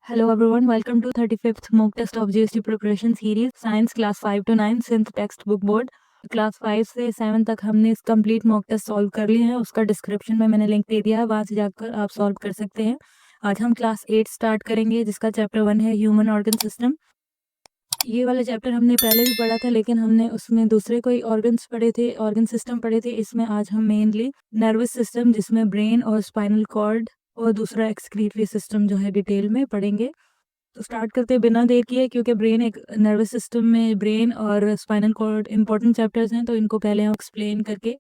Hello everyone, welcome to 35th mock test of GST preparation series science class 5 to 9 synth textbook board। Class 5 से 7 तक हमने इस complete mock test solve कर लिए हैं। उसका डिस्क्रिप्शन में मैंने लिंक दे दिया है, वहाँ से जाकर आप सॉल्व कर सकते हैं। आज हम क्लास 8 स्टार्ट करेंगे जिसका चैप्टर 1 है ह्यूमन ऑर्गन सिस्टम। ये वाला चैप्टर हमने पहले भी पढ़ा था, लेकिन हमने उसमें दूसरे कोई ऑर्गन्स पढ़े थे, ऑर्गन सिस्टम पढ़े थे। इसमें आज हम मेनली नर्वस सिस्टम, जिसमें ब्रेन और स्पाइनल कॉर्ड और दूसरा एक्सक्रीटरी सिस्टम जो है डिटेल में पढ़ेंगे। तो स्टार्ट करते हैं बिना देर किए, क्योंकि ब्रेन एक नर्वस सिस्टम में ब्रेन और स्पाइनल कॉर्ड इंपॉर्टेंट चैप्टर्स हैं, तो इनको पहले हम एक्सप्लेन करके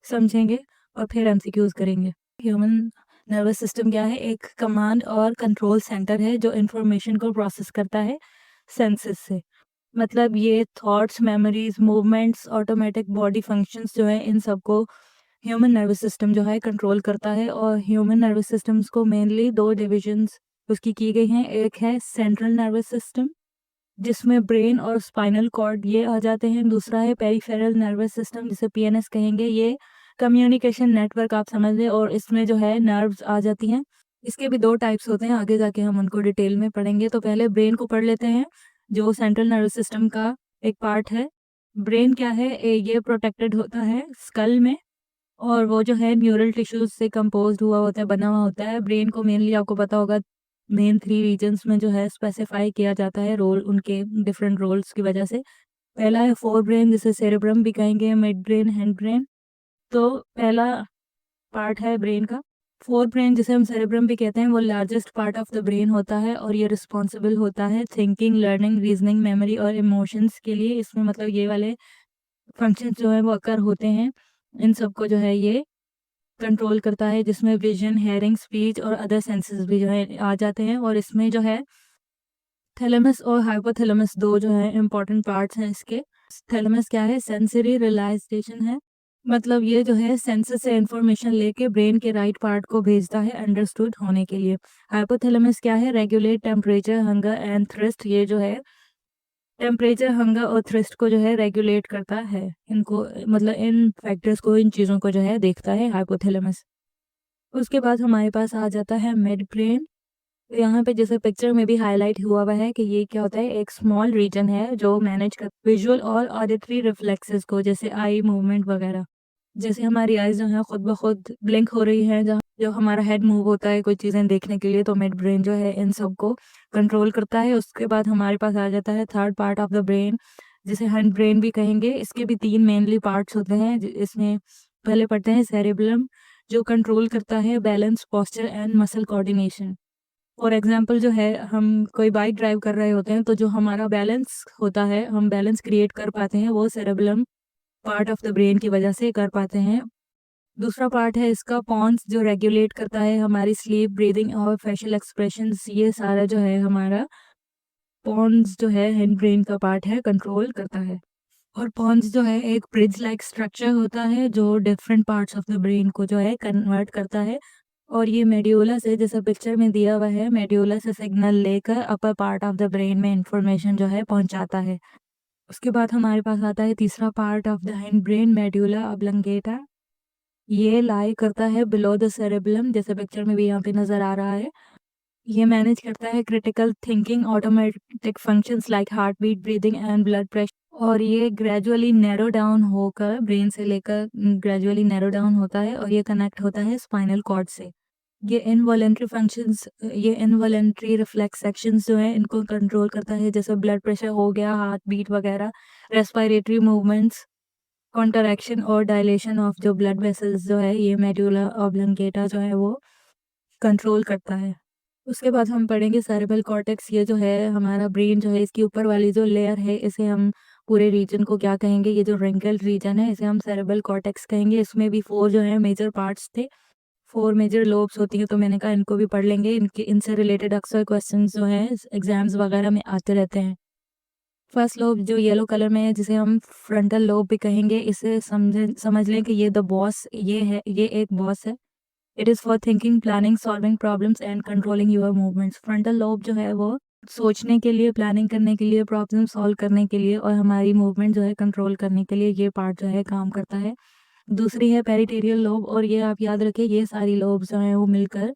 समझेंगे और फिर एमसीक्यूज करेंगे। ह्यूमन नर्वस सिस्टम क्या है? एक कमांड और कंट्रोल सेंटर है जो इंफॉर्मेशन को प्रोसेस करता है सेंसेस से। मतलब ये thoughts, memories, movements, automatic body functions जो है, इन सबको ह्यूमन नर्वस सिस्टम जो है कंट्रोल करता है। और ह्यूमन नर्वस सिस्टम्स को मेनली दो डिविजन्स उसकी की गई हैं। एक है सेंट्रल नर्वस सिस्टम, जिसमें ब्रेन और स्पाइनल कॉर्ड ये आ जाते हैं। दूसरा है पेरिफेरल नर्वस सिस्टम, जिसे पीएनएस कहेंगे। ये कम्युनिकेशन नेटवर्क आप समझ लें, और इसमें जो है नर्व्स आ जाती हैं। इसके भी दो टाइप्स होते हैं, आगे जाके हम उनको डिटेल में पढ़ेंगे। तो पहले ब्रेन को पढ़ लेते हैं, जो सेंट्रल नर्वस सिस्टम का एक पार्ट है। ब्रेन क्या है? ये प्रोटेक्टेड होता है स्कल में, और वो जो है न्यूरल टिश्यूज से कंपोज्ड हुआ होता है, बना हुआ होता है। ब्रेन को मेनली आपको पता होगा मेन 3 रीजन्स में जो है स्पेसिफाई किया जाता है, रोल उनके डिफरेंट रोल्स की वजह से। पहला है फोर ब्रेन, जिसे सेरेब्रम भी कहेंगे, मिड ब्रेन, हैंड ब्रेन। तो पहला पार्ट है ब्रेन का फोर ब्रेन, जिसे हम सेरेब्रम भी कहते हैं। वो largest part of the brain होता है, और ये रिस्पॉन्सिबल होता है थिंकिंग, लर्निंग, रीजनिंग, मेमोरी और इमोशंस के लिए। इसमें मतलब ये वाले फंक्शन जो है वो अकर होते हैं। इन सबको जो है ये कंट्रोल करता है, जिसमें विजन, हेयरिंग, स्पीच और अदर सेंसेस भी जो है आ जाते हैं। और इसमें जो है थैलेमस और हाइपोथैलेमस दो जो है इम्पोर्टेंट पार्ट्स हैं इसके। थैलेमस क्या है? सेंसरी रियलाइजेशन है, मतलब ये जो है सेंसेस से इंफॉर्मेशन लेके ब्रेन के राइट पार्ट को भेजता है अंडरस्टूड होने के लिए। हाइपोथैलेमस क्या है? Regulate temperature, hunger and thrust. ये जो है टेम्परेचर, हंगर और थ्रस्ट को जो है रेगुलेट करता है। इनको मतलब इन फैक्टर्स को, इन चीज़ों को जो है देखता है हाइपोथैलेमस। उसके बाद हमारे पास आ जाता है मिड ब्रेन। यहाँ पे जैसे पिक्चर में भी हाईलाइट हुआ हुआ है कि ये क्या होता है, एक स्मॉल रीजन है जो मैनेज कर विजुअल और ऑडिटरी रिफ्लेक्सेस को, जैसे आई मूवमेंट वगैरह। जैसे हमारी आईज जो है खुद ब खुद ब्लिंक हो रही है, जहाँ जो हमारा हेड मूव होता है कोई चीज़ें देखने के लिए, तो मिड ब्रेन जो है इन सबको कंट्रोल करता है। उसके बाद हमारे पास आ जाता है third part of the brain, जिसे हैंड ब्रेन भी कहेंगे। इसके भी 3 मेनली पार्ट्स होते हैं। इसमें पहले पढ़ते हैं सेरेब्रम, जो कंट्रोल करता है balance, posture and muscle coordination. For example जो है, हम कोई बाइक ड्राइव कर रहे होते हैं, तो जो हमारा बैलेंस होता है, हम बैलेंस क्रिएट कर पाते हैं, वो cerebrum part of the brain की वजह से कर पाते हैं। दूसरा पार्ट है इसका पॉन्स, जो रेगुलेट करता है हमारी स्लीप, ब्रीदिंग और फेशियल एक्सप्रेशंस। ये सारा जो है हमारा पॉन्स जो है हैंड ब्रेन का पार्ट है, कंट्रोल करता है। और पॉन्स जो है एक ब्रिज लाइक स्ट्रक्चर होता है, जो different parts of the brain को जो है कन्वर्ट करता है। और ये मेड्यूला से, जैसा पिक्चर में दिया हुआ है, मेड्यूला से सिग्नल लेकर upper part of the brain में इंफॉर्मेशन जो है पहुंचाता है। उसके बाद हमारे पास आता है तीसरा part of the hind brain, medulla oblongata. ये लाई करता है बिलो द सेरेब्रम, जैसे पिक्चर में भी यहाँ पे नजर आ रहा है। ये मैनेज करता है critical thinking, automatic functions like heart beat, breathing and blood pressure. और ये ग्रेजुअली नैरो डाउन होकर, ब्रेन से लेकर ग्रेजुअली नैरो डाउन होता है, और ये कनेक्ट होता है स्पाइनल कॉर्ड से। ये इनवॉलेंट्री फंक्शंस, ये इनवॉलेंट्री रिफ्लेक्स सेक्शंस जो है, इनको कंट्रोल करता है, जैसे ब्लड प्रेशर हो गया, हार्ट बीट वगैरह, रेस्पिरेटरी मूवमेंट्स, कॉन्ट्रैक्शन और डायलेशन ऑफ जो ब्लड वेसल्स जो है, ये मेडुला ऑब्लंगेटा जो है वो कंट्रोल करता है। उसके बाद हम पढ़ेंगे सेरेब्रल कॉर्टेक्स। ये जो है हमारा ब्रेन जो है, इसकी ऊपर वाली जो लेयर है, इसे हम पूरे रीजन को क्या कहेंगे? ये जो रिंकल्ड रीजन है, इसे हम सेरेब्रल कॉर्टेक्स कहेंगे। इसमें भी 4 जो है मेजर पार्ट्स थे, 4 मेजर लोब्स होती हैं, तो मैंने कहा इनको भी पढ़ लेंगे। इनसे रिलेटेड अक्सर क्वेश्चंस जो हैं एग्जाम्स वगैरह में आते रहते हैं। फर्स्ट लोब जो येलो कलर में है, जिसे हम फ्रंटल लोब भी कहेंगे, इसे समझ लें कि ये द बॉस, ये है, ये एक बॉस है। It is for thinking, planning, solving problems and controlling your movements. Frontal lobe जो है वो सोचने के लिए, प्लानिंग करने के लिए, प्रॉब्लम सॉल्व करने के लिए, और हमारी मूवमेंट जो है कंट्रोल करने के लिए ये पार्ट जो है काम करता है। दूसरी है पेरिटेरियल लोब, और ये आप याद रखें, ये सारी लोब्स जो हैं वो मिलकर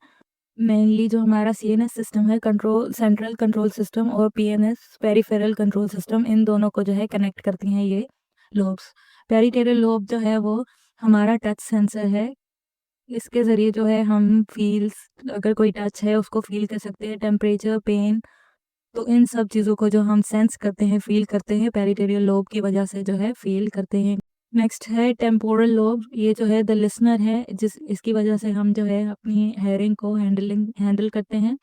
मेनली जो हमारा सीएनएस सिस्टम है, कंट्रोल सेंट्रल कंट्रोल सिस्टम, और पीएनएस पेरिफेरल कंट्रोल सिस्टम, इन दोनों को जो है कनेक्ट करती हैं ये लोब्स। पेरिफेरल लोब जो है वो हमारा टच सेंसर है। इसके ज़रिए जो है हम फील्स, अगर कोई टच है उसको फ़ील कर सकते हैं, टेम्परेचर, पेन, तो इन सब चीज़ों को जो हम सेंस करते हैं, फ़ील करते हैं, पेरिफेरल लोब की वजह से जो है फ़ील करते हैं। नेक्स्ट है टेम्पोरल लोब। ये जो है द लिसनर है, जिस इसकी वजह से हम जो है अपनी हेयरिंग को हैंडल करते हैं,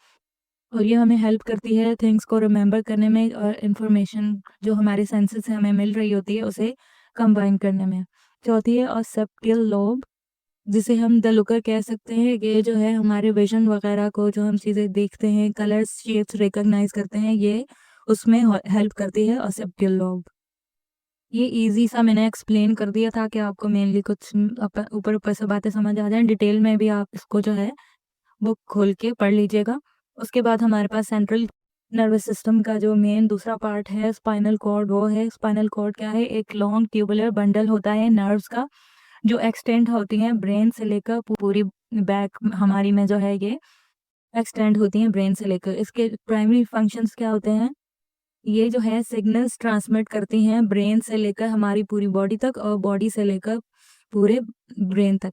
और ये हमें हेल्प करती है थिंग्स को रिमेंबर करने में, और इन्फॉर्मेशन जो हमारे सेंसेस से हमें मिल रही होती है उसे कंबाइन करने में। चौथी है ऑसेप्टियल लोब, जिसे हम द लुकर कह सकते हैं। ये जो है हमारे विजन वगैरह को, जो हम चीज़ें देखते हैं, कलर्स, शेप्स रिकॉग्नाइज करते हैं, ये उसमें हेल्प करती है ऑसेप्टियल लोब। ये इजी सा मैंने एक्सप्लेन कर दिया था कि आपको मेनली कुछ ऊपर ऊपर से बातें समझ आ जाए। डिटेल में भी आप इसको जो है बुक खोल के पढ़ लीजिएगा। उसके बाद हमारे पास सेंट्रल नर्वस सिस्टम का जो मेन दूसरा पार्ट है, स्पाइनल कॉर्ड, वो है। स्पाइनल कॉर्ड क्या है? एक लॉन्ग ट्यूबुलर बंडल होता है नर्व्स का, जो एक्सटेंड होती हैं ब्रेन से लेकर पूरी बैक हमारी में जो है ये एक्सटेंड होती हैं ब्रेन से लेकर। इसके प्राइमरी फंक्शंस क्या होते हैं? ये जो है सिग्नल्स ट्रांसमिट करती हैं ब्रेन से लेकर हमारी पूरी बॉडी तक, और बॉडी से लेकर पूरे ब्रेन तक।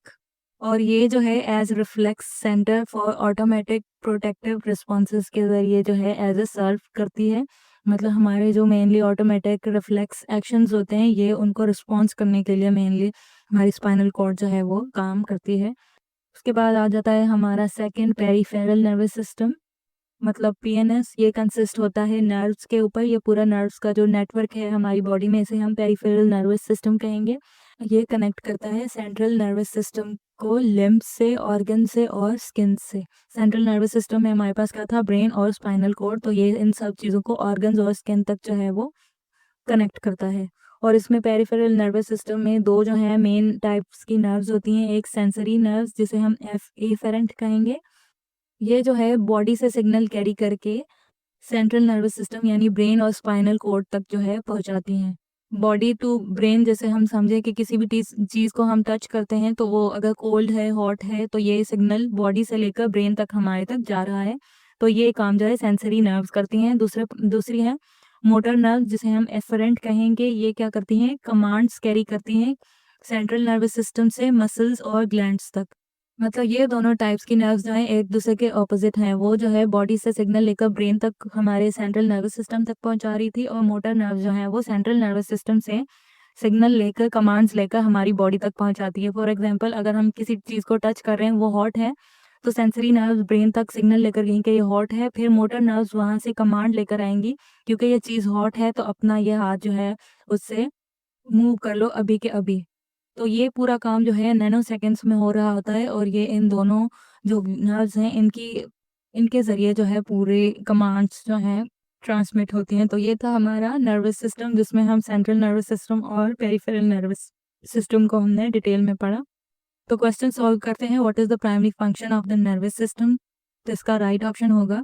और ये जो है as reflex centre for automatic protective responses के ज़रिए जो है एज ए सर्व करती है। मतलब हमारे जो मेनली ऑटोमेटिक रिफ्लेक्स एक्शंस होते हैं, ये उनको रिस्पॉन्स करने के लिए मेनली हमारी स्पाइनल कॉर्ड जो है वो काम करती है। उसके बाद आ जाता है हमारा सेकेंड, पेरिफेरल नर्वस सिस्टम, मतलब पीएनएस। ये कंसिस्ट होता है नर्व्स के ऊपर। ये पूरा नर्व्स का जो नेटवर्क है हमारी बॉडी में, इसे हम पेरिफेरल नर्वस सिस्टम कहेंगे। ये कनेक्ट करता है सेंट्रल नर्वस सिस्टम को लिम्ब्स से, ऑर्गन से और स्किन से। सेंट्रल नर्वस सिस्टम में हमारे पास क्या था? ब्रेन और स्पाइनल कोड। तो ये इन सब चीज़ों को ऑर्गन्स और स्किन तक जो है वो कनेक्ट करता है। और इसमें पेरिफेरल नर्वस सिस्टम में दो जो है मेन टाइप्स की नर्व्स होती हैं। एक सेंसरी नर्व्स, जिसे हम एफरेंट कहेंगे। ये जो है बॉडी से सिग्नल कैरी करके सेंट्रल नर्वस सिस्टम यानी ब्रेन और स्पाइनल कोड तक जो है पहुंचाती हैं। बॉडी टू ब्रेन, जैसे हम समझे कि किसी भी चीज़ को हम टच करते हैं तो वो अगर कोल्ड है, हॉट है, तो ये सिग्नल बॉडी से लेकर ब्रेन तक हमारे तक जा रहा है। तो ये काम जो है सेंसरी नर्व्स करती हैं। दूसरी है मोटर नर्व, जिसे हम एफरेंट कहेंगे। ये क्या करती हैं? कमांड्स कैरी करती हैं सेंट्रल नर्वस सिस्टम से मसल्स और ग्लैंड्स तक। मतलब ये दोनों टाइप्स की नर्व्स जो हैं एक दूसरे के ऑपोजिट हैं। वो जो है बॉडी से सिग्नल लेकर ब्रेन तक हमारे सेंट्रल नर्वस सिस्टम तक पहुंचा रही थी, और मोटर नर्व जो है वो सेंट्रल नर्वस सिस्टम से सिग्नल लेकर, कमांड्स लेकर हमारी बॉडी तक पहुंचाती है। फॉर एग्जांपल, अगर हम किसी चीज़ को टच कर रहे हैं, वो हॉट है, तो सेंसरी नर्व्स ब्रेन तक सिग्नल लेकर गई कि ये हॉट है। फिर मोटर नर्व्स वहाँ से कमांड लेकर आएंगी, क्योंकि ये चीज़ हॉट है तो अपना ये हाथ जो है उससे मूव कर लो अभी के अभी। तो ये पूरा काम जो है नैनो सेकंड्स में हो रहा होता है, और ये इन दोनों जो नर्व्स हैं इनके ज़रिए जो है पूरे कमांड्स जो हैं ट्रांसमिट होती हैं। तो ये था हमारा नर्वस सिस्टम, जिसमें हम सेंट्रल नर्वस सिस्टम और पेरिफेरल नर्वस सिस्टम को हमने डिटेल में पढ़ा। तो क्वेश्चन सॉल्व करते हैं। What is the primary function of the nervous system? तो इसका राइट ऑप्शन होगा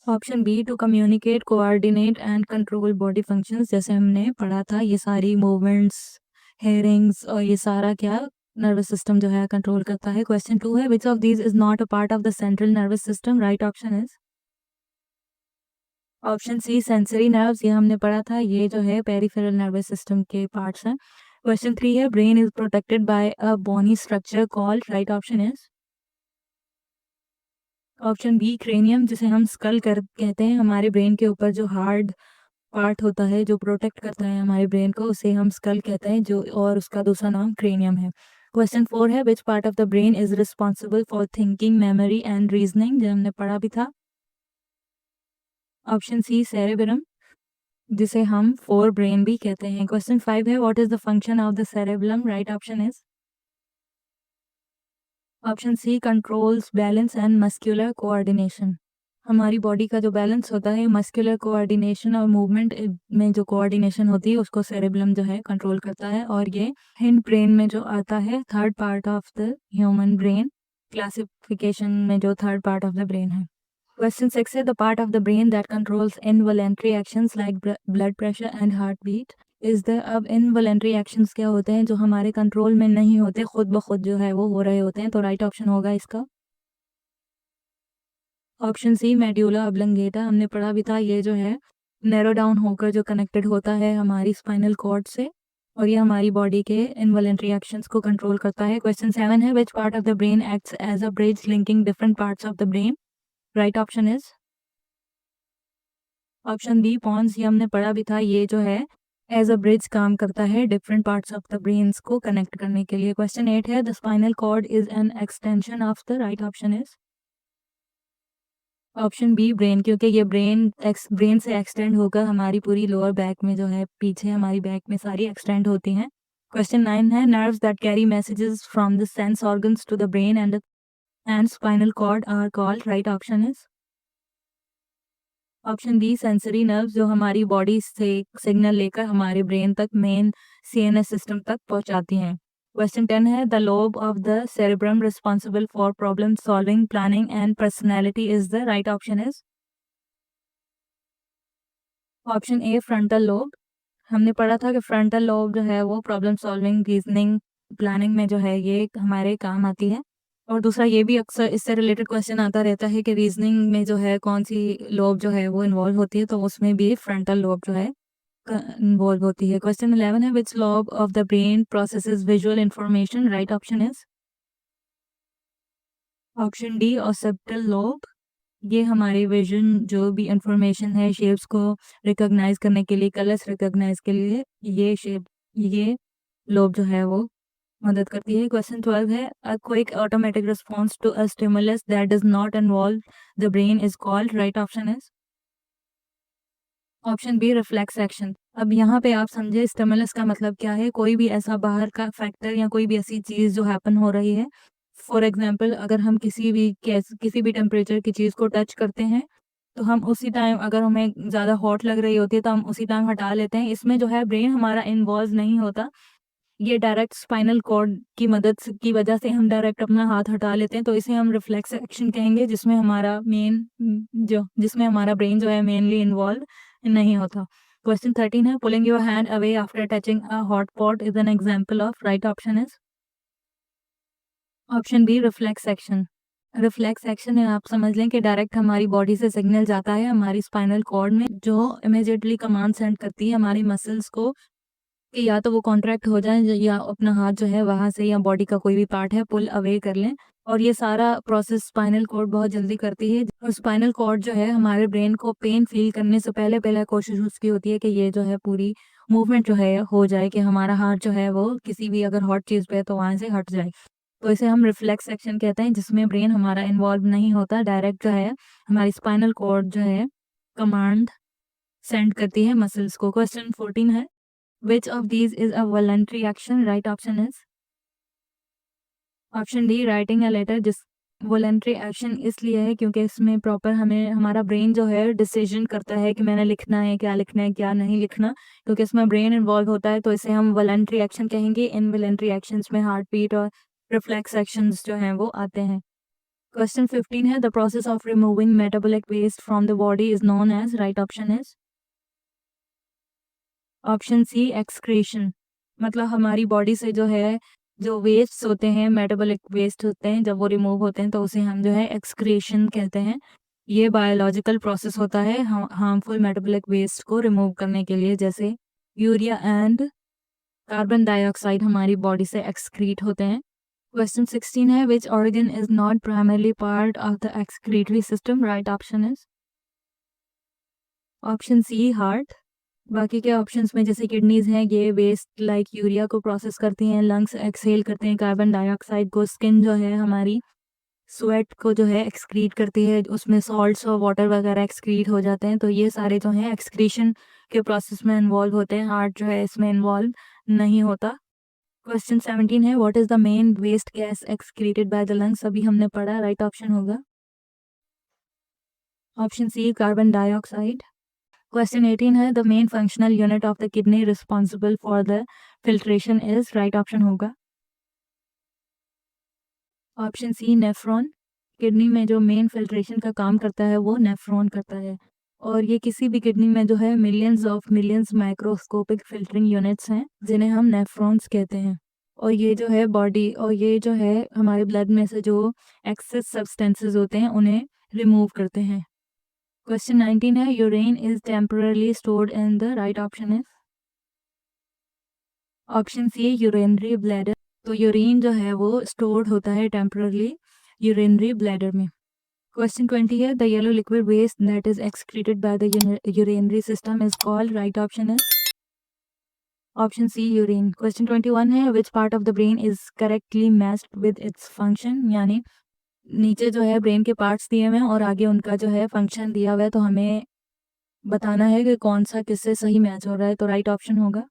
option B, to communicate, coordinate and control body functions. जैसे हमने पढ़ा था, ये सारी मूवमेंट्स, हेयरिंग्स और ये सारा क्या नर्वस सिस्टम जो है कंट्रोल करता है। क्वेश्चन 2 है, which of these is not a part of the central nervous system? Right option is option C, sensory nerves. ये हमने पढ़ा था, ये जो है पेरिफेरल नर्वस सिस्टम के पार्ट्स हैं। क्वेश्चन 3 है, brain is protected by a bony structure called. Right option is option B, cranium, जिसे हम स्कल कर कहते हैं। हमारे ब्रेन के ऊपर जो हार्ड पार्ट होता है जो प्रोटेक्ट करता है हमारे ब्रेन को, उसे हम स्कल कहते हैं, जो और उसका दूसरा नाम क्रेनियम है। क्वेश्चन 4 है, which part of the brain is responsible for thinking, memory and reasoning? जो हमने पढ़ा भी था। ऑप्शन सी, सेरेब्रम, जिसे हम फोर ब्रेन भी कहते हैं। क्वेश्चन 5 है, what is the function of the cerebrum? Right option is option C, controls balance and muscular coordination. हमारी बॉडी का जो बैलेंस होता है, मस्कुलर कोऑर्डिनेशन और मूवमेंट में जो कोऑर्डिनेशन होती है, उसको सेरेब्रम जो है कंट्रोल करता है। और ये हिंड ब्रेन में जो आता है, third part of the human brain classification में जो third part of the brain है। क्वेश्चन 6 है, the part of the brain that controls involuntary actions like blood pressure and heart beat is the. अब involuntary actions क्या होते हैं? जो हमारे कंट्रोल में नहीं होते, खुद ब खुद जो है वो हो रहे होते हैं। तो राइट ऑप्शन होगा इसका ऑप्शन सी मेड्यूला ऑब्लंगेटा, हमने पढ़ा भी था, ये जो है नैरो डाउन होकर जो कनेक्टेड होता है हमारी स्पाइनल कॉर्ड से, और ये हमारी बॉडी के इनवॉलेंट्री एक्शंस को कंट्रोल करता है। क्वेश्चन 7 है, which part of the brain acts as a bridge linking different parts of the brain? Right option is option B pons, ये हमने पढ़ा भी था, ये जो है एज अ ब्रिज काम करता है different parts of the brains को कनेक्ट करने के लिए। क्वेश्चन 8 है, the spinal cord is an extension of the, right option is option B brain, क्योंकि ये ब्रेन से एक्सटेंड होकर हमारी पूरी लोअर बैक में जो है, पीछे हमारी बैक में सारी एक्सटेंड होती हैं। क्वेश्चन 9 है, nerves that carry messages from the sense organs to the brain and spinal cord are called, right option is option B sensory nerves, जो हमारी बॉडी से सिग्नल लेकर हमारे ब्रेन तक, मेन सीएनएस सिस्टम तक पहुंचाती हैं। क्वेश्चन 10 है, the lobe of the cerebrum responsible for problem solving, planning and personality is the, right option is option A frontal lobe. हमने पढ़ा था कि फ्रंटल लोब जो है वो प्रॉब्लम सॉल्विंग, रीजनिंग, प्लानिंग में जो है ये हमारे काम आती है। और दूसरा ये भी अक्सर इससे रिलेटेड क्वेश्चन आता रहता है कि रीजनिंग में जो है कौन सी लोब जो है वो इन्वॉल्व होती है, तो उसमें भी फ्रंटल लोब जो है इन्वॉल्व होती है। क्वेश्चन 11 है, which lobe of the brain processes visual information? Right option is option D occipital lobe. ये हमारे विजन, जो भी इंफॉर्मेशन है, शेप्स को रिकॉग्नाइज करने के लिए, कलर्स रिकॉग्नाइज के लिए ये लोब जो है वो मदद करती है। क्वेश्चन 12 है, a quick automatic response to a stimulus that does not involve the brain is called, right option is option B reflex action. अब यहाँ पे आप समझे स्टिमुलस का मतलब क्या है, कोई भी ऐसा बाहर का फैक्टर या कोई भी ऐसी चीज़ जो हैपन हो रही है। फॉर एग्जांपल, अगर हम किसी भी टेम्परेचर की चीज़ को टच करते हैं, तो हम उसी टाइम, अगर हमें ज़्यादा हॉट लग रही होती है तो हम उसी टाइम हटा लेते हैं। इसमें जो है ब्रेन हमारा इन्वॉल्व नहीं होता, ये डायरेक्ट स्पाइनल कॉर्ड की मदद की वजह से हम डायरेक्ट अपना हाथ हटा लेते हैं, तो इसे हम रिफ्लेक्स एक्शन कहेंगे, जिसमें हमारा ब्रेन जो है मेनली इन्वॉल्व नहीं होता। क्वेश्चन 13 है, pulling your hand away after touching a hot pot is an example of, right option is option B reflex action. Reflex action है, आप समझ लें कि डायरेक्ट हमारी बॉडी से सिग्नल जाता है हमारी स्पाइनल कॉर्ड में, जो इमीडिएटली कमांड सेंड करती है हमारी मसल्स को कि या तो वो कॉन्ट्रैक्ट हो जाए, या अपना हाथ जो है वहाँ से या बॉडी का कोई भी पार्ट है पुल अवे कर लें। और ये सारा प्रोसेस स्पाइनल कॉर्ड बहुत जल्दी करती है। और स्पाइनल कॉर्ड जो है हमारे ब्रेन को पेन फील करने से पहले पहले कोशिश उसकी होती है कि ये जो है पूरी मूवमेंट जो है हो जाए, कि हमारा हाथ जो है वो किसी भी अगर हॉट चीज़ पे है तो वहाँ से हट जाए। तो इसे हम रिफ्लेक्स एक्शन कहते हैं, जिसमें ब्रेन हमारा इन्वॉल्व नहीं होता, डायरेक्ट जो है हमारी स्पाइनल कॉर्ड जो है कमांड सेंड करती है मसल्स को। क्वेश्चन 14 है, which of these is a voluntary action? Right option is option D writing a letter. जिस वॉलंटरी एक्शन इसलिए है क्योंकि इसमें प्रॉपर हमें हमारा ब्रेन जो है डिसीजन करता है कि मैंने लिखना है क्या नहीं लिखना, क्योंकि इसमें ब्रेन इन्वॉल्व होता है, तो इसे हम वॉलंटरी एक्शन कहेंगे। इनवॉलंटरी एक्शंस में हार्ट बीट और रिफ्लेक्स एक्शंस जो हैं वो आते हैं। क्वेश्चन 15 है, the process of removing metabolic waste from the body is known as, right option is option C excretion. मतलब हमारी बॉडी से जो है जो वेस्ट होते हैं, मेटाबॉलिक वेस्ट होते हैं, जब वो रिमूव होते हैं तो उसे हम जो है एक्सक्रीशन कहते हैं। ये बायोलॉजिकल प्रोसेस होता है हार्मफुल मेटाबॉलिक वेस्ट को रिमूव करने के लिए, जैसे यूरिया एंड कार्बन डाइऑक्साइड हमारी बॉडी से एक्सक्रीट होते हैं। क्वेश्चन 16 है, which organ is not primarily part of the excretory system? Right option is option C heart. बाकी के ऑप्शंस में जैसे किडनीज हैं, ये वेस्ट लाइक यूरिया को प्रोसेस करती हैं, लंग्स एक्सहेल करते हैं कार्बन डाइऑक्साइड को, स्किन जो है हमारी स्वेट को जो है एक्सक्रीट करती है, उसमें सॉल्ट्स और वाटर वगैरह एक्सक्रीट हो जाते हैं, तो ये सारे जो हैं एक्सक्रीशन के प्रोसेस में इन्वॉल्व होते हैं। हार्ट जो है इसमें इन्वॉल्व नहीं होता। क्वेश्चन 17 है, what is the main waste gas excreted by the lungs? अभी हमने पढ़ा, राइट ऑप्शन होगा option C carbon dioxide. Question 18 है, the main functional unit of the kidney responsible for the filtration is, right option होगा option C nephron. Kidney में जो main filtration का काम करता है वो नेफ्रॉन करता है, और ये किसी भी किडनी में जो है मिलियंस माइक्रोस्कोपिक फिल्टरिंग यूनिट्स हैं, जिन्हें हम नेफ्रॉन्स कहते हैं। और ये जो है हमारे ब्लड में से जो एक्सेस सब्सटेंसेस होते हैं उन्हें रिमूव करते हैं। क्वेश्चन 19 है urine is temporarily stored in the right option is option C urinary bladder. तो यूरिन जो है वो स्टोर्ड होता है टेम्परली यूरिनरी ब्लैडर में। क्वेश्चन 20 है the yellow liquid waste that is excreted by the urinary system is called right option is option C urine. Question 21 है which part of the brain is correctly matched with its function, यानी नीचे जो है brain के parts दिए हुए हैं और आगे उनका जो है फंक्शन दिया हुआ है, तो हमें बताना है कि कौन सा किससे सही मैच हो रहा है। तो राइट ऑप्शन होगा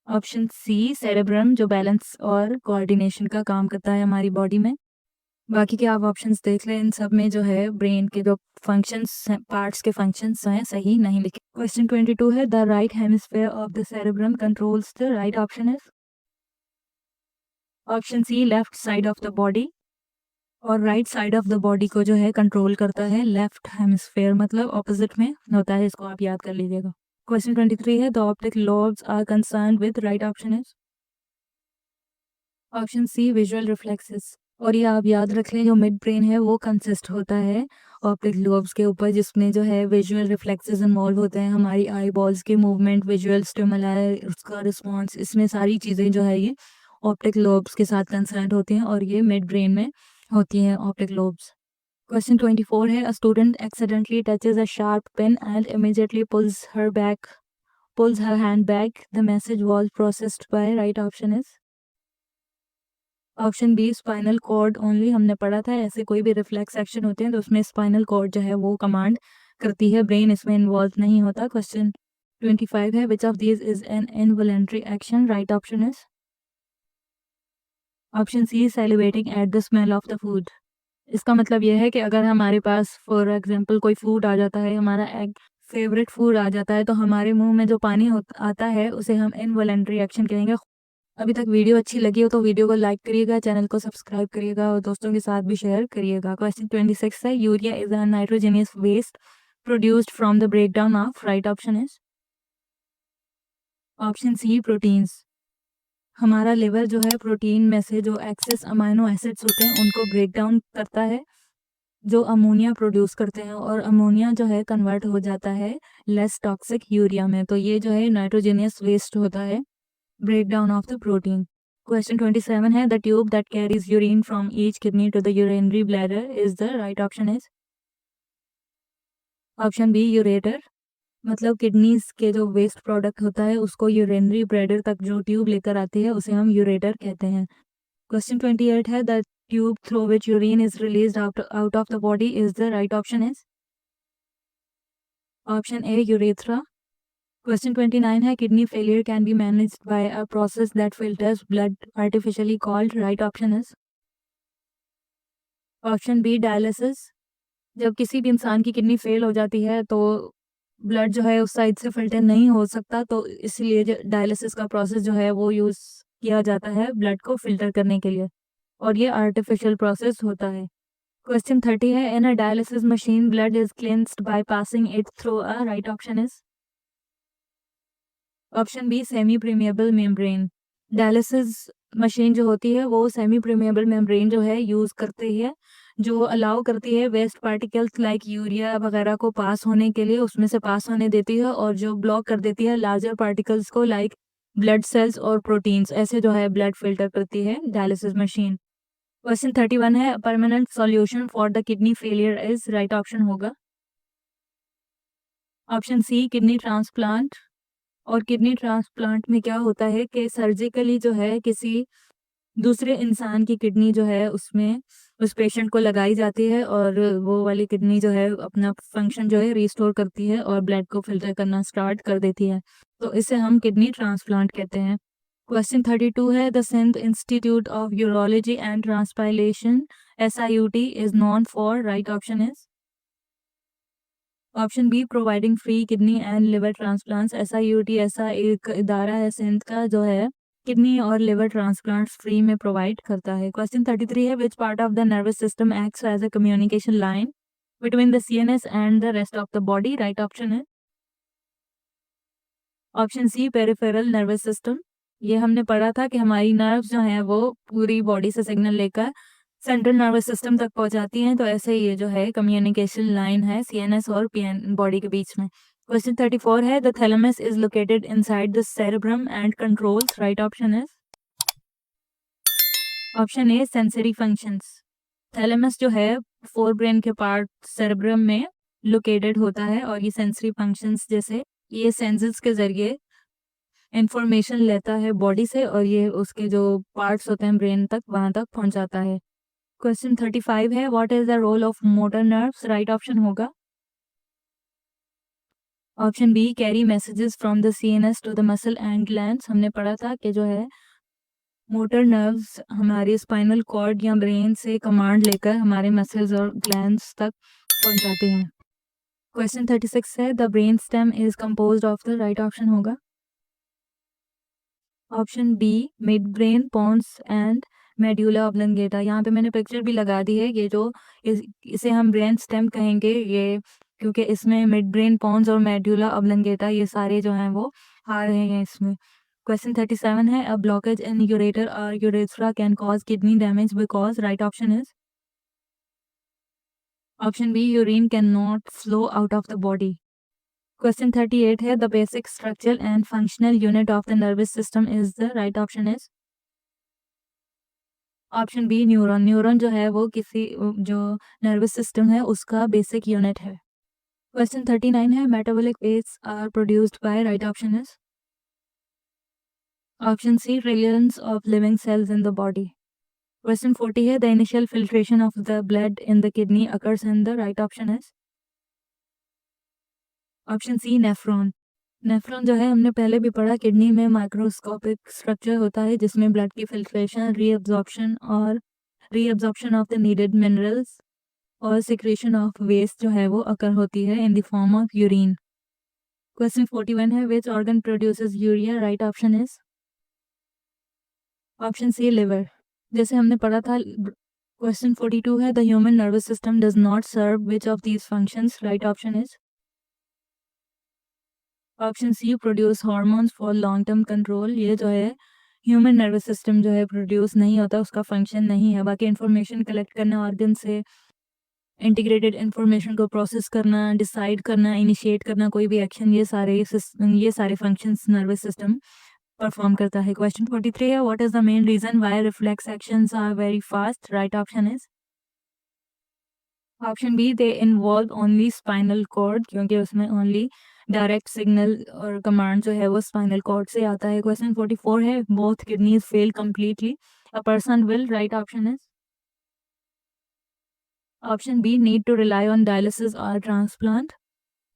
ऑप्शन सी सेरेब्रम, जो बैलेंस और कोऑर्डिनेशन का काम करता है हमारी बॉडी में। बाकी के आप ऑप्शंस देख लें, इन सब में जो है ब्रेन के जो फंक्शंस हैं, पार्ट्स के फंक्शंस हैं, सही नहीं लिखे। क्वेश्चन 22 है the right hemisphere of the cerebrum controls the right option is option C left side of the body, और right side of the body को जो है कंट्रोल करता है लेफ्ट हेमिस्फेयर, मतलब ऑपोजिट में होता है, इसको आप याद कर लीजिएगा। क्वेश्चन 23 है the optic lobes are concerned with right option is option C visual reflexes. और ये आप याद रख लें, जो मिड ब्रेन है वो कंसिस्ट होता है ऑप्टिक लोब्स के ऊपर, जिसमें जो है विजुअल रिफ्लेक्सेस इन्वॉल्व होते हैं, हमारी आई बॉल्स की मूवमेंट, विजुअल स्टिमुलाई, उसका रिस्पॉन्स, इसमें सारी चीज़ें जो है ये ऑप्टिक लोब्स के साथ कंसर्न होती हैं और ये मिड ब्रेन में होती हैं ऑप्टिक लोब्स। क्वेश्चन 24 है a student accidentally touches a sharp pen and immediately pulls her hand back. The message was processed by right option is option B spinal cord only. हमने पढ़ा था ऐसे कोई भी रिफ्लेक्स एक्शन होते हैं तो उसमें स्पाइनल कॉर्ड जो है वो कमांड करती है, ब्रेन इसमें इन्वॉल्व नहीं होता। क्वेश्चन 25 है which of these is an involuntary action, right option is option C salivating at the smell of the food. इसका मतलब यह है कि अगर हमारे पास फॉर एग्जांपल कोई फूड आ जाता है, हमारा एग फेवरेट फूड आ जाता है, तो हमारे मुंह में जो पानी आता है उसे हम इनवॉलंटरी एक्शन कहेंगे। अभी तक वीडियो अच्छी लगी हो तो वीडियो को लाइक करिएगा, चैनल को सब्सक्राइब करिएगा और दोस्तों के साथ भी शेयर करिएगा। क्वेश्चन 26 है urea is a nitrogenous waste produced from the breakdown of, right option is option C proteins. हमारा लिवर जो है प्रोटीन में से जो एक्सेस अमाइनो एसिड्स होते हैं उनको ब्रेक डाउन करता है, जो अमोनिया प्रोड्यूस करते हैं, और अमोनिया जो है कन्वर्ट हो जाता है लेस टॉक्सिक यूरिया में। तो ये जो है नाइट्रोजनियस वेस्ट होता है, break down of the protein. Question 27 है the tube that carries urine from each kidney to the urinary bladder is the right option is option B ureter. मतलब kidneys के जो वेस्ट प्रोडक्ट होता है उसको urinary bladder तक जो tube लेकर आती है उसे हम यूरेटर कहते हैं। क्वेश्चन 28 है the tube through which urine is released out of the body is the right option is option A urethra. Question 29 है kidney failure can be managed by a process that filters blood artificially called, right option is option B dialysis. जब किसी भी इंसान की kidney fail हो जाती है तो ब्लड जो है उस साइड से फिल्टर नहीं हो सकता, तो इसलिए डायलिसिस का प्रोसेस जो है वो यूज़ किया जाता है ब्लड को फिल्टर करने के लिए, और ये आर्टिफिशियल प्रोसेस होता है। क्वेश्चन 30 है in a dialysis machine blood is cleansed by passing it through a, right option is option B semi permeable membrane. Dialysis machine जो होती है वो सेमी प्रीमिएबल मेम्ब्रेन जो है यूज़ करती है, जो अलाउ करती है वेस्ट पार्टिकल्स लाइक यूरिया वगैरह को पास होने के लिए, उसमें से पास होने देती है, और जो ब्लॉक कर देती है लार्जर पार्टिकल्स को लाइक ब्लड सेल्स और प्रोटीन्स, ऐसे जो है ब्लड फिल्टर करती है डायलिसिस मशीन। क्वेश्चन 31 है permanent solution for the kidney failure is, right option होगा ऑप्शन सी किडनी ट्रांसप्लांट। और किडनी ट्रांसप्लांट में क्या होता है कि सर्जिकली जो है किसी दूसरे इंसान की किडनी जो है उसमें उस पेशेंट को लगाई जाती है, और वो वाली किडनी जो है अपना फंक्शन जो है रिस्टोर करती है और ब्लड को फिल्टर करना स्टार्ट कर देती है, तो इसे हम किडनी ट्रांसप्लांट कहते हैं। क्वेश्चन 32 है the Sindh institute of urology and transplantation SIUT is known for, right option is option B providing free kidney and liver transplants. SIUT ऐसा एक इदारा है सिंध का जो है किडनी और लिवर ट्रांसप्लांट्स फ्री में प्रोवाइड करता है। क्वेश्चन 33 है which part of the nervous system acts as a communication line between the CNS and the rest of the body, right option है option C peripheral nervous system. ये हमने पढ़ा था कि हमारी नर्व्स जो हैं वो पूरी बॉडी से सिग्नल लेकर सेंट्रल नर्वस सिस्टम तक पहुंचाती हैं। तो ऐसे ये जो है कम्युनिकेशन लाइन है सीएनएस और पीएन बॉडी के बीच में। क्वेश्चन 34 है the thalamus is located inside the cerebrum and controls. Right option is option A sensory functions. Thalamus जो है फोर ब्रेन के पार्ट सेरेब्रम में लोकेटेड होता है और ये सेंसरी फंक्शंस जैसे ये सेंसेस के जरिए इंफॉर्मेशन लेता है बॉडी से और ये उसके जो पार्ट्स होते हैं ब्रेन तक वहां तक पहुंचाता है। क्वेश्चन 35 है what is the role of motor nerves. Right option होगा option B carry messages from the CNS to the muscle and glands. हमने पढ़ा था कि जो है मोटर नर्व्स हमारे स्पाइनल कॉर्ड या ब्रेन से कमांड लेकर हमारे मसल्स और ग्लैंड्स तक पहुंचाते हैं। क्वेश्चन 36 है the brain stem is composed of the. Right option होगा option B mid brain pons and medulla oblongata. यहाँ पे मैंने पिक्चर भी लगा दी है। ये जो इसे हम ब्रेन स्टेम कहेंगे ये क्योंकि इसमें मिड ब्रेन पॉन्स और मेड्यूला ऑब्लंगेटा ये सारे जो हैं वो आ रहे हैं इसमें। क्वेश्चन 37 है अ ब्लॉकेज इन यूरेटर और urethra can cause kidney damage because. Right option is option B urine can not flow out of the body. Question 38 है the basic structural and functional unit of the nervous system is the. Right option is option B neuron. Neuron जो है वो किसी जो nervous system है उसका basic unit है। Question 39 है metabolic wastes are produced by. Right option is option C trillions of living cells in the body. Question 40 है the initial filtration of the blood in the kidney occurs in the. Right option is option C nephron. Nephron जो है हमने पहले भी पढ़ा kidney में microscopic structure होता है जिसमें ब्लड की filtration reabsorption of the needed minerals और सिक्रेशन ऑफ वेस्ट जो है वो अकर होती है in the form of urine. Question 41 है which organ produces urea. Right option is option C liver. जैसे हमने पढ़ा था क्वेश्चन 42 है the human nervous system does not serve which of these functions. Right option is option C produce hormones for long term control. ये जो है human nervous system जो है प्रोड्यूस नहीं होता उसका फंक्शन नहीं है। बाकी इंफॉर्मेशन कलेक्ट करना ऑर्गन से इंटीग्रेटेड इंफॉर्मेशन को प्रोसेस करना डिसाइड करना इनिशिएट करना कोई भी एक्शन ये सारे फंक्शंस नर्वस सिस्टम परफॉर्म करता है। क्वेश्चन 43 है what is the main reason why reflex actions are very fast. Right option is option B they involve only spinal cord क्योंकि उसमें ओनली डायरेक्ट सिग्नल और कमांड जो है वो स्पाइनल कॉर्ड से आता है। क्वेश्चन 44 है both kidneys fail completely a person will. Right option is option B need to rely on dialysis और ट्रांसप्लांट।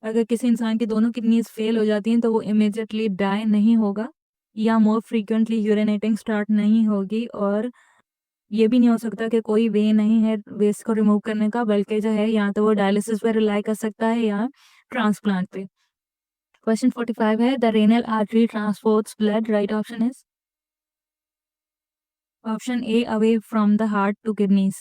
अगर किसी इंसान की दोनों किडनीज फेल हो जाती हैं तो वो इमीडिएटली डाई नहीं होगा या मोर फ्रीक्वेंटली यूरिनेटिंग स्टार्ट नहीं होगी और ये भी नहीं हो सकता कि कोई वे नहीं है वेस्ट को रिमूव करने का बल्कि जो है या तो वो डायलिसिस पे रिलाई कर सकता है या ट्रांसप्लांट पे। क्वेश्चन 45 है the renal artery transports blood. Right option is option A away from the heart to kidneys.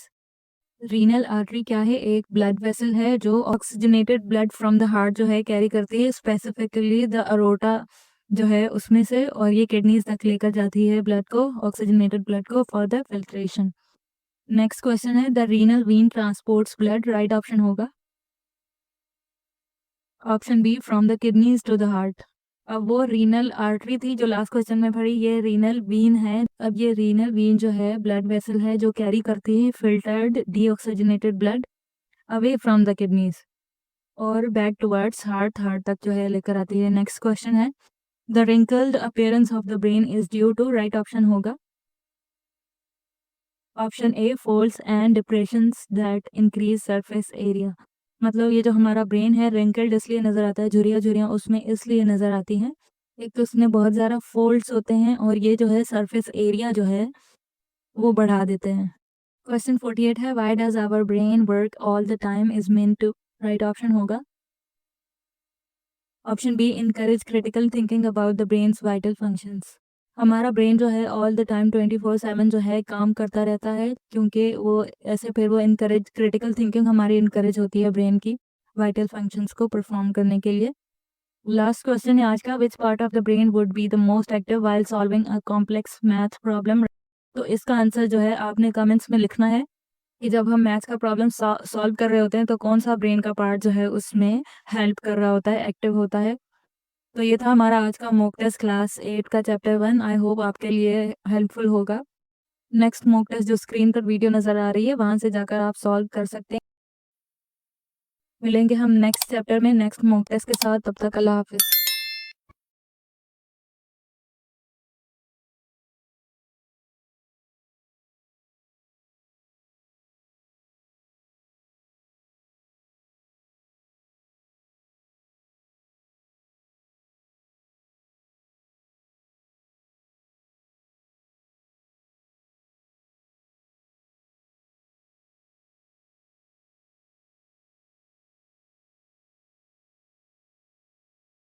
Renal artery क्या है एक ब्लड वेसल है जो oxygenated blood from the heart जो है कैरी करती है स्पेसिफिकली द अरोटा जो है उसमें से और ये किडनीज तक लेकर जाती है ब्लड को ऑक्सीजनेटेड ब्लड को for the filtration. Next question है the renal vein transports blood. Right option होगा option B from the kidneys to the heart. अब वो रीनल आर्टरी थी जो लास्ट क्वेश्चन में पढ़ी ये रीनल वीन है। अब ये रीनल वीन जो है ब्लड वेसल है जो कैरी करती है filtered deoxygenated blood away from the kidneys और बैक टुवर्ड्स हार्ट तक जो है लेकर आती है। नेक्स्ट क्वेश्चन है the wrinkled appearance of the brain is due to. Right option होगा option A folds and depressions that increase surface area. मतलब ये जो हमारा ब्रेन है रिंकल्ड इसलिए नजर आता है झुर्रियाँ उसमें इसलिए नजर आती हैं एक तो उसमें बहुत ज़्यादा फोल्ड्स होते हैं और ये जो है सरफेस एरिया जो है वो बढ़ा देते हैं। क्वेश्चन 48 है why does our brain work all the time is meant to. Right option होगा option B encourage critical thinking about the brain's vital functions. हमारा ब्रेन जो है ऑल द टाइम 24/7 जो है काम करता रहता है क्योंकि वो ऐसे फिर वो इनकरेज क्रिटिकल थिंकिंग हमारी इनकरेज होती है ब्रेन की वाइटल फंक्शंस को परफॉर्म करने के लिए। लास्ट क्वेश्चन है आज का विच part of the brain would be the most active while solving a complex math problem. तो इसका आंसर जो है आपने कमेंट्स में लिखना है कि जब हम मैथ्स का प्रॉब्लम सॉल्व कर रहे होते हैं तो कौन सा ब्रेन का पार्ट जो है उसमें हेल्प कर रहा होता है, एक्टिव होता है। तो ये था हमारा आज का मॉक टेस्ट क्लास 8 का चैप्टर 1। आई होप आपके लिए हेल्पफुल होगा। नेक्स्ट मॉक टेस्ट जो स्क्रीन पर वीडियो नज़र आ रही है वहाँ से जाकर आप सॉल्व कर सकते हैं। मिलेंगे हम नेक्स्ट चैप्टर में नेक्स्ट मॉक टेस्ट के साथ, तब तक अल्लाह हाफ़िज़।